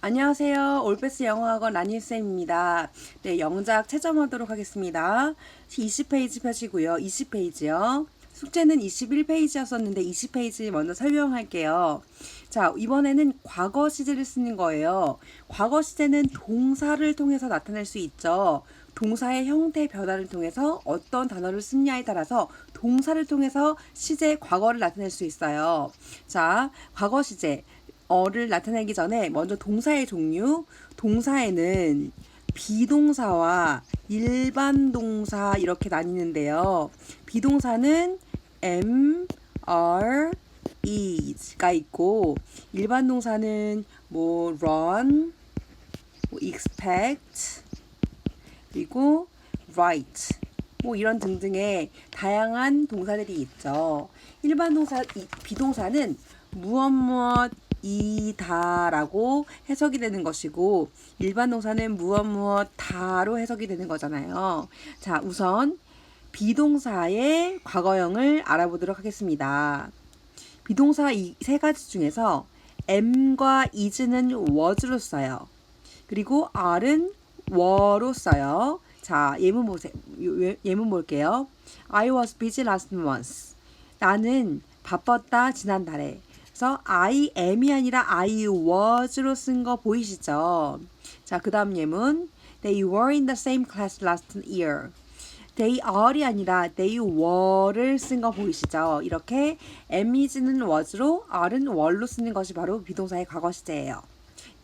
안녕하세요. 올베스 영어학원 라니쌤입니다. 네, 영작 채점하도록 하겠습니다. 20페이지 펴시고요. 20페이지요. 숙제는 21페이지였었는데 20페이지 먼저 설명할게요. 자, 이번에는 과거 시제를 쓰는 거예요. 과거 시제는 동사를 통해서 나타낼 수 있죠. 동사의 형태 변화를 통해서 어떤 단어를 쓰냐에 따라서 동사를 통해서 시제 과거를 나타낼 수 있어요. 자, 과거 시제. 어를 나타내기 전에 먼저 동사의 종류, 동사에는 비동사와 일반 동사 이렇게 나뉘는데요. 비동사는 am, are, is가 있고 일반 동사는 뭐 run, expect, 그리고 write 뭐 이런 등등의 다양한 동사들이 있죠. 일반 동사, 비동사는 무엇 무엇 이다라고 해석이 되는 것이고 일반 동사는 무엇 무엇 다로 해석이 되는 거잖아요. 자, 우선 비동사의 과거형을 알아보도록 하겠습니다. 비동사 이 세 가지 중에서 am과 is는 was로 써요. 그리고 are은 were로 써요. 자, 예문 보세요. 예문 볼게요. I was busy last month. 나는 바빴다 지난달에. 그래서 I am이 아니라 I was로 쓴 거 보이시죠? 자, 그 다음 예문. They were in the same class last year. They are이 아니라 they were를 쓴 거 보이시죠? 이렇게 am is는 was로 are는 were로 쓰는 것이 바로 비동사의 과거 시제예요.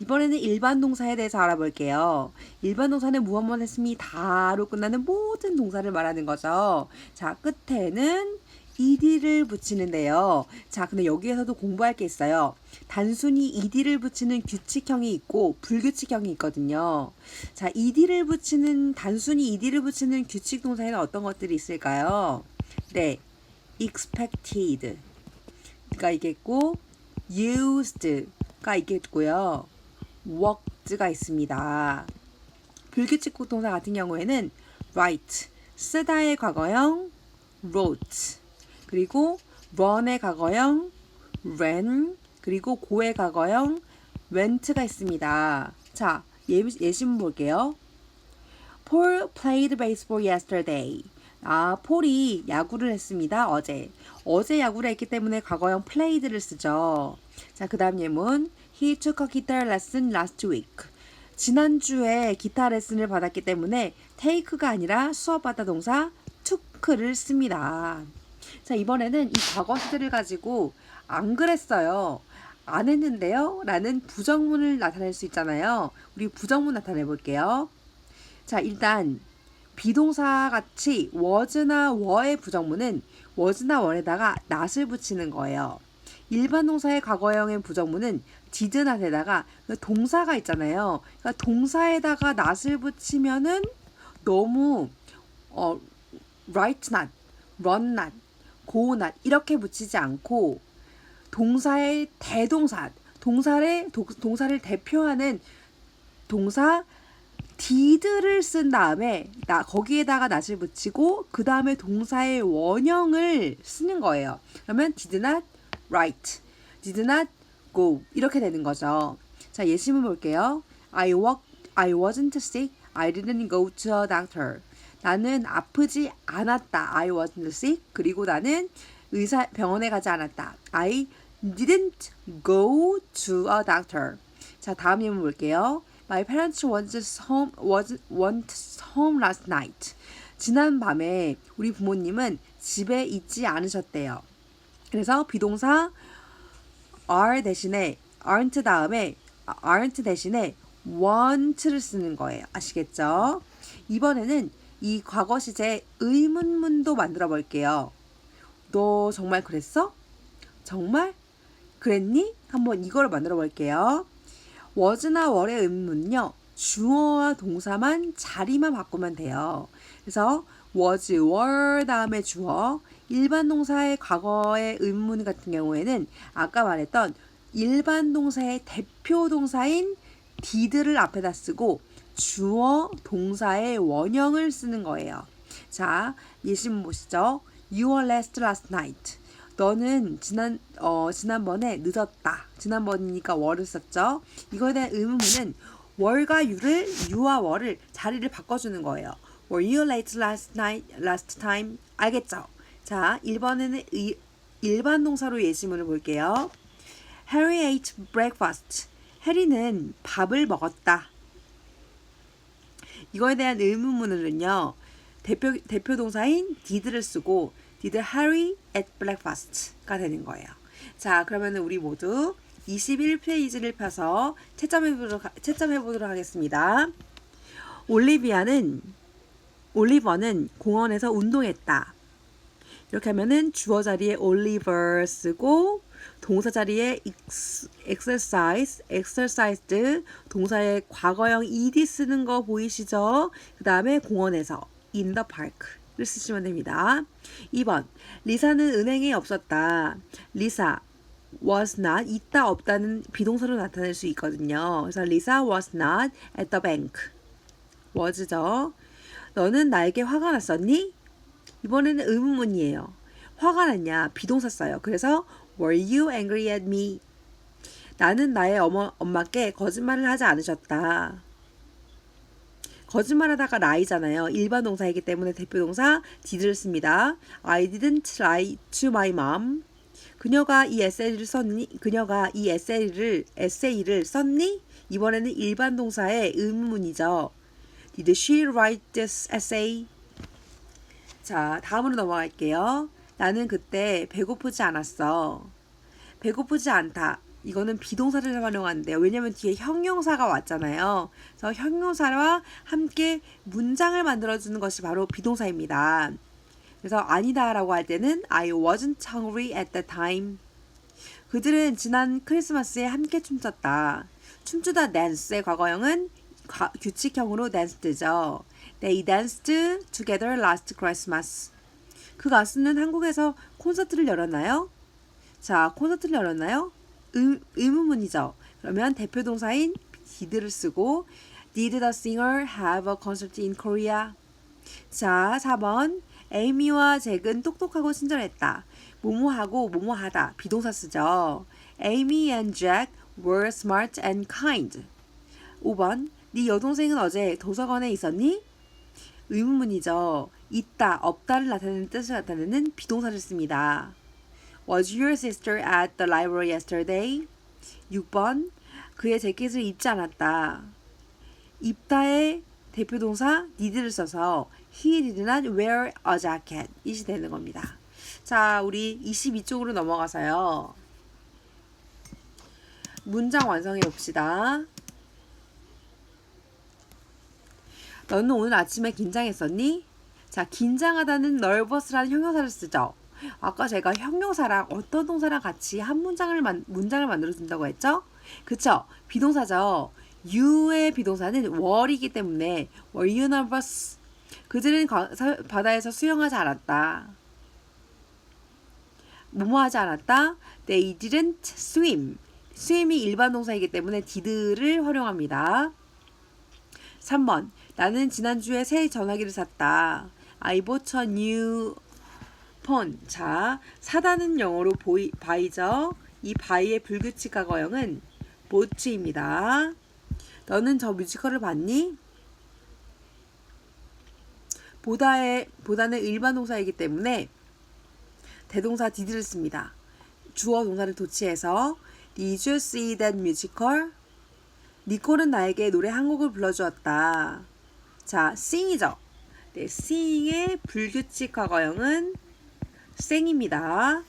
이번에는 일반 동사에 대해서 알아볼게요. 일반 동사는 무엇 했음이 다로 끝나는 모든 동사를 말하는 거죠. 자, 끝에는 ed를 붙이는데요. 자, 근데 여기에서도 공부할 게 있어요. 단순히 ed를 붙이는 규칙형이 있고 불규칙형이 있거든요. 자, 단순히 ed를 붙이는 규칙 동사에는 어떤 것들이 있을까요? 네, expected가 있겠고 used가 있겠고요. worked가 있습니다. 불규칙 동사 같은 경우에는 write, 쓰다의 과거형 wrote, 그리고 run의 과거형 ran, 그리고 go의 과거형 went가 있습니다. 자, 예시문 볼게요. Paul played baseball yesterday. 폴이 야구를 했습니다. 어제 야구를 했기 때문에 과거형 played를 쓰죠. 자, 그 다음 예문. He took a guitar lesson last week. 지난주에 기타 레슨을 받았기 때문에 take가 아니라 수업받다 동사 took를 씁니다. 자, 이번에는 이 과거 시제를 가지고 안 그랬어요, 안 했는데요 라는 부정문을 나타낼 수 있잖아요. 우리 부정문 나타내 볼게요. 자, 일단 비동사 같이 was나 were의 부정문은 was나 were에다가 not을 붙이는 거예요. 일반 동사의 과거형의 부정문은 did not에다가 동사가 있잖아요. 그러니까 동사에다가 not을 붙이면은 너무 write not, run not, go not 이렇게 붙이지 않고 동사의 대동사, 동사를 대표하는 동사 did를 쓴 다음에 거기에다가 not을 붙이고 그 다음에 동사의 원형을 쓰는 거예요. 그러면 did not write, did not go 이렇게 되는 거죠. 자, 예시문 볼게요. I wasn't sick. I didn't go to a doctor. 나는 아프지 않았다. I wasn't sick. 그리고 나는 병원에 가지 않았다. I didn't go to a doctor. 자, 다음 예문 볼게요. My parents weren't home last night. 지난 밤에 우리 부모님은 집에 있지 않으셨대요. 그래서 비동사 are 대신에 aren't 대신에 want를 쓰는 거예요. 아시겠죠? 이번에는 이 과거 시제 의문문도 만들어 볼게요. 너 정말 그랬어? 정말? 그랬니? 한번 이걸 만들어 볼게요. was나 were의 의문문은요, 주어와 동사만 자리만 바꾸면 돼요. 그래서 was, were 다음에 주어, 일반 동사의 과거의 의문문 같은 경우에는 아까 말했던 일반 동사의 대표 동사인 did를 앞에다 쓰고 주어 동사의 원형을 쓰는 거예요. 자, 예시문 보시죠. You were last night. 너는 지난번에 늦었다. 지난번이니까 were를 썼죠. 이거에 대한 의문문은 were과 you와 were를 자리를 바꿔주는 거예요. Were you late last time? 알겠죠? 자, 1번에는 일반 동사로 예시문을 볼게요. Harry ate breakfast. 해리는 밥을 먹었다. 이거에 대한 의문문으로는요. 대표 동사인 did를 쓰고 Did Harry eat breakfast가 되는 거예요. 자, 그러면 우리 모두 21페이지를 펴서 채점해보도록 하겠습니다. 올리버는 공원에서 운동했다. 이렇게 하면은 주어 자리에 Oliver 쓰고 동사 자리에 exercised 동사의 과거형 ed 쓰는 거 보이시죠? 그 다음에 공원에서 in the park를 쓰시면 됩니다. 2번 리사는 은행에 없었다. 리사 was not 있다 없다는 비동사로 나타낼 수 있거든요. 그래서 리사 was not at the bank. was죠. 너는 나에게 화가 났었니? 이번에는 의문문이에요. 화가 났냐? 비동사 써요. 그래서 Were you angry at me? 나는 나의 엄마께 거짓말을 하지 않으셨다. 거짓말하다가 lie잖아요. 일반 동사이기 때문에 대표 동사 did를 씁니다. I didn't lie to my mom. 그녀가 이 에세이를 썼니? 이번에는 일반 동사의 의문문이죠. Did she write this essay? 자, 다음으로 넘어갈게요. 나는 그때 배고프지 않았어. 배고프지 않다. 이거는 비동사를 활용하는데요. 왜냐면 뒤에 형용사가 왔잖아요. 그래서 형용사와 함께 문장을 만들어주는 것이 바로 비동사입니다. 그래서 아니다라고 할 때는 I wasn't hungry at the time. 그들은 지난 크리스마스에 함께 춤췄다. 춤추다 dance의 과거형은 규칙형으로 dance드죠. They danced together last Christmas. 그 가수는 한국에서 콘서트를 열었나요? 자, 콘서트를 열었나요? 의문문이죠. 그러면 대표 동사인 did를 쓰고 Did the singer have a concert in Korea? 자, 4번 에이미와 잭은 똑똑하고 친절했다. 뭐뭐하고 뭐뭐하다 비동사 쓰죠. Amy and Jack were smart and kind. 5번 네 여동생은 어제 도서관에 있었니? 의문문이죠. 있다, 없다를 나타내는 뜻을 나타내는 비동사를 씁니다. Was your sister at the library yesterday? 6번 그의 재킷을 입지 않았다. 입다의 대표 동사 need를 써서 he did not wear a jacket 이시 되는 겁니다. 자, 우리 22쪽으로 넘어가서요. 문장 완성해 봅시다. 너는 오늘 아침에 긴장했었니? 자, 긴장하다는 nervous라는 형용사를 쓰죠. 아까 제가 형용사랑 어떤 동사랑 같이 한 문장을 만들어준다고 했죠? 그쵸? 비동사죠. you의 비동사는 were이기 때문에 were you nervous? 그들은 바다에서 수영하지 않았다. 뭐뭐 하지 않았다? They didn't swim. swim이 일반 동사이기 때문에 did를 활용합니다. 3번 나는 지난주에 새 전화기를 샀다. I bought a new phone. 자, 사다는 영어로 buy죠. 이 buy의 불규칙 과거형은 bought입니다. 너는 저 뮤지컬을 봤니? 보다는 일반 동사이기 때문에 대동사 did를 씁니다. 주어 동사를 도치해서 Did you see that musical? 니콜은 나에게 노래 한 곡을 불러주었다. 자, sing이죠. 네, sing의 불규칙 과거형은 sing입니다.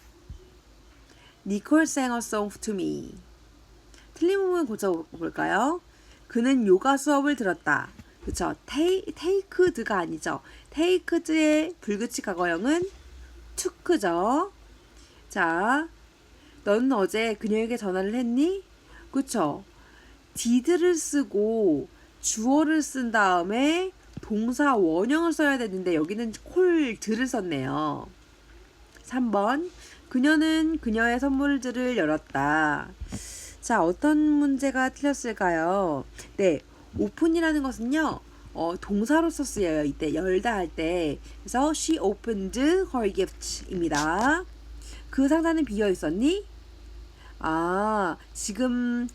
니콜 sang a song to me. 틀린 부분 고쳐볼까요? 그는 요가 수업을 들었다. 그쵸? taked가 아니죠. taked의 불규칙 과거형은 took죠. 자, 너는 어제 그녀에게 전화를 했니? 그쵸? did를 쓰고 주어를 쓴 다음에 동사 원형을 써야 되는데 여기는 콜드를 썼네요. 3번 그녀는 그녀의 선물들을 열었다. 자, 어떤 문제가 틀렸을까요? 네, 오픈이라는 것은요 동사로서 쓰여요. 이때 열다 할 때. 그래서 she opened her gift입니다. 그 상자는 비어 있었니? 아, 지금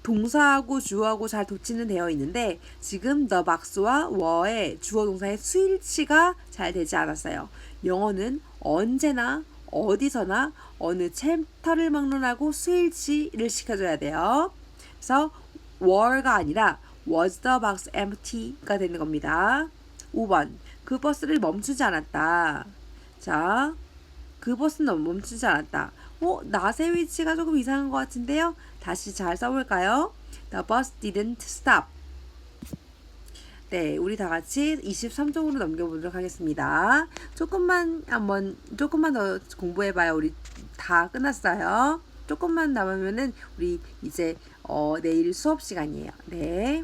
동사하고 주어하고 잘 도치는 되어 있는데 지금 the box와 were의 주어 동사의 수일치가 잘 되지 않았어요. 영어는 언제나 어디서나 어느 챕터를 막론하고 수일치를 시켜줘야 돼요. 그래서 were가 아니라 was the box empty가 되는 겁니다. 5번 그 버스를 멈추지 않았다. 자, 그 버스는 멈추지 않았다. 낫의 위치가 조금 이상한 것 같은데요. 다시 잘 써볼까요? The bus didn't stop. 네, 우리 다 같이 23쪽으로 넘겨보도록 하겠습니다. 조금만 더 공부해봐요. 우리 다 끝났어요. 조금만 남으면은 우리 이제 내일 수업 시간이에요. 네.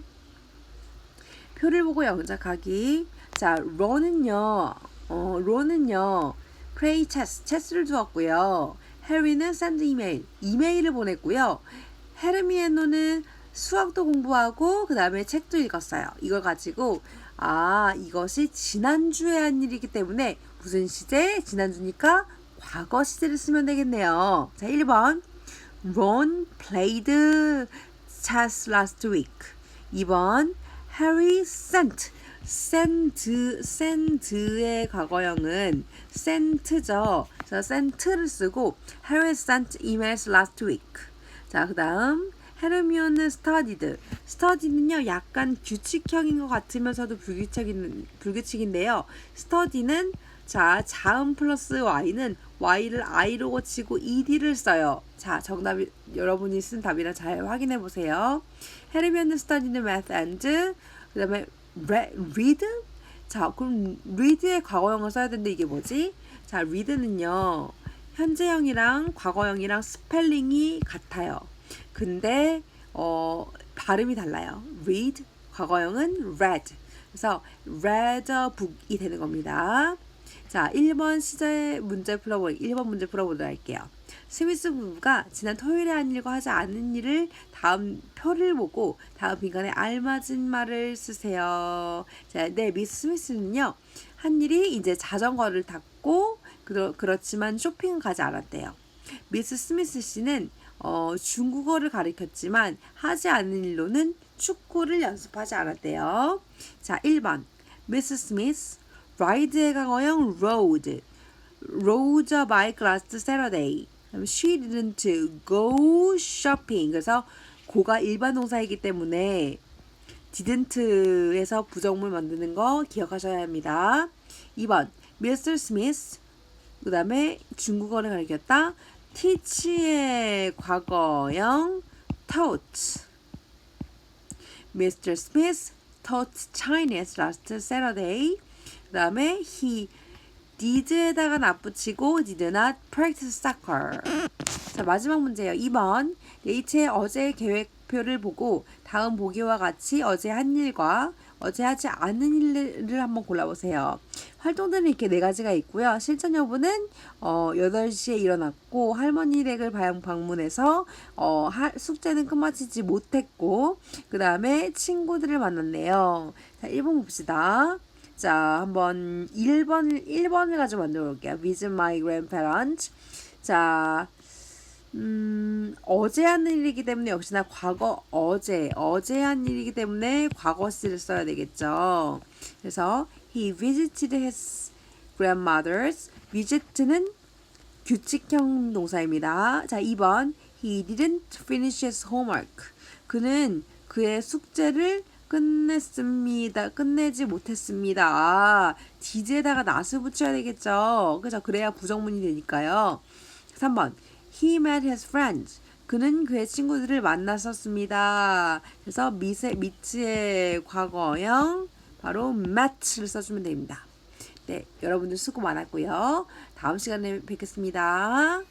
표를 보고 영작하기. 자, 론은요, play chess를 두었고요. 해리는 send 이메일을 보냈고요. 헤르미에노는 수학도 공부하고 그 다음에 책도 읽었어요. 이걸 가지고 이것이 지난주에 한 일이기 때문에 무슨 시제? 지난주니까 과거 시제를 쓰면 되겠네요. 자, 1번 Ron played chess last week. 2번 Harry sent의 과거형은 sent죠. 자, sent를 쓰고 Harry sent emails last week. 자, 그 다음 헤르미온은 study는요 약간 규칙형인 것 같으면서도 불규칙인데요. study는 자, 자음 플러스 y는 y를 i로 고치고 ed를 써요. 자, 정답이 여러분이 쓴 답이랑 잘 확인해 보세요. 헤르미온은 study는 math and 그 다음에 read? 자, 그럼 read의 과거형을 써야 되는데 이게 뭐지? 자, read는요 현재형이랑 과거형이랑 스펠링이 같아요. 근데 발음이 달라요. read 과거형은 read. 그래서 read a book이 되는 겁니다. 자, 1번 문제 풀어보도록 할게요. 스미스 부부가 지난 토요일에 한 일과 하지 않은 일을 다음 표를 보고 다음 빈칸에 알맞은 말을 쓰세요. 자, 네, 미스 스미스는요 한 일이 이제 자전거를 탔고 그렇지만 쇼핑은 가지 않았대요. 미스 스미스 씨는 중국어를 가르쳤지만 하지 않은 일로는 축구를 연습하지 않았대요. 자, 1번 미스 스미스 ride의 과거형 rode a bike last Saturday. She didn't go shopping. 그래서 고가 일반 동사이기 때문에 didn't에서 부정문 만드는 거 기억하셔야 합니다. 2번 Mr. Smith 그 다음에 중국어를 가르쳤다. teach의 과거형 taught. Mr. Smith taught Chinese last Saturday. 그 다음에 he did에다가 납붙이고 did not practice soccer. 자, 마지막 문제예요. 2번 네이트의 어제 계획표를 보고 다음 보기와 같이 어제 한 일과 어제 하지 않은 일을 한번 골라보세요. 활동들은 이렇게 4가지가 있고요. 실천 여부는 8시에 일어났고 할머니 댁을 방문해서 숙제는 끝마치지 못했고 그 다음에 친구들을 만났네요. 자, 1번 봅시다. 자, 한번 1번을 가지고 만들어 볼게요. Visit my grandparents. 자, 어제 한 일이기 때문에 역시나 과거 어제 한 일이기 때문에 과거시를 써야 되겠죠. 그래서 he visited his grandmother's. visit는 규칙형 동사입니다. 자, 2번 he didn't finish his homework. 그는 그의 숙제를 끝내지 못했습니다. did에다가 not을 붙여야 되겠죠. 그죠? 그래야 부정문이 되니까요. 3번 he met his friends. 그는 그의 친구들을 만났었습니다. 그래서 meet의 과거형 바로 met를 써주면 됩니다. 네, 여러분들 수고 많았고요. 다음 시간에 뵙겠습니다.